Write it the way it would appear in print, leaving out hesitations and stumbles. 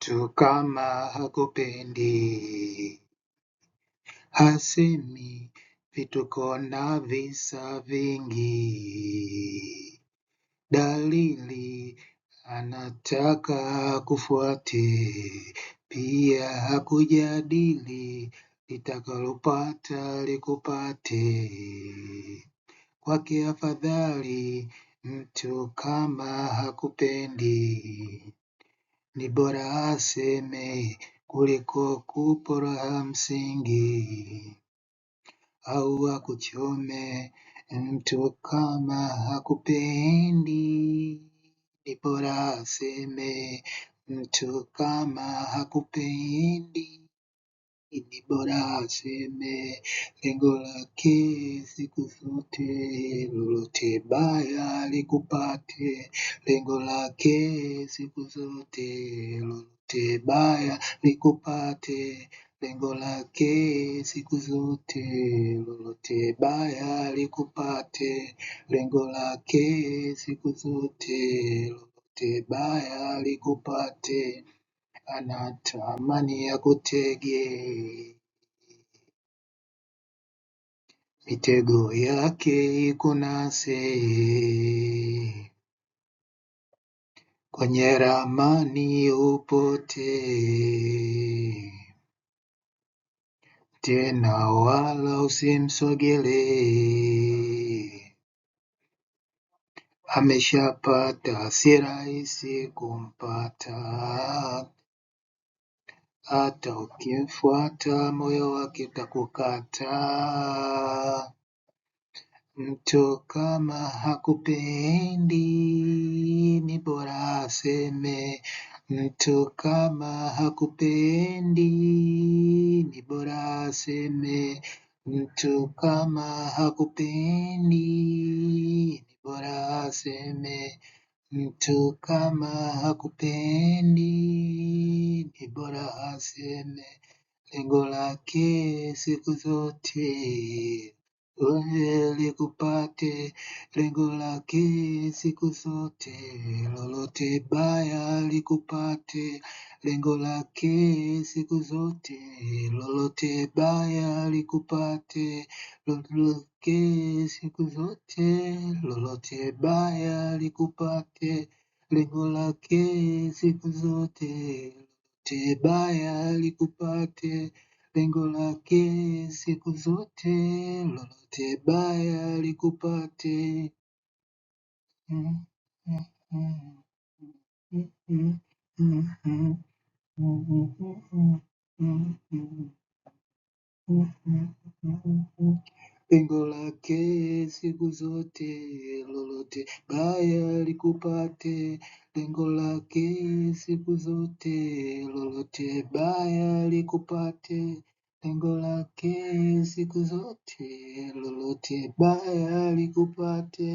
Mtu kama hakupendi, hasemi vituko na visa vingi, dalili anataka kufuate, pia hakujadili litakalopata likupate. Kwake afadhali mtu kama hakupendi, ni bora aseme kuliko kupora msingi, au akuchome mtu kama hakupendi. Ni bora aseme mtu kama hakupendi, ni bora aseme lengo lake siku zote lolote baya likupate. Lengo lake siku zote lolote baya likupate. Lengo lake siku zote lolote baya likupate. Lengo lake siku zote lolote baya likupate. Anatamani akutege, mitego yake ikunase, kwenye ramani upotee. Tena wala usimsogelee, ameshapata si rahisi kumpata. Hata ukimfuata moyo wake utakukata. Mtu kama hakupendi, ni bora aseme. Mtu kama hakupendi, ni bora aseme. Mtu kama hakupendi, ni bora aseme. Mtu kama hakupendi, ni bora aseme. Lengo lake siku zote likupate. Lengo lake siku zote lolote baya likupate. Lengo lake siku zote lolote baya likupate. Lengo lake siku zote lolote baya likupate. Lengo lake siku zote lolote baya likupate. Lengo lake siku zote lolote baya likupate. Lengo lake siku zote lolote baya likupate. Lengo lake siku zote lolote baya likupate. Lengo lake siku zote lolote baya likupate.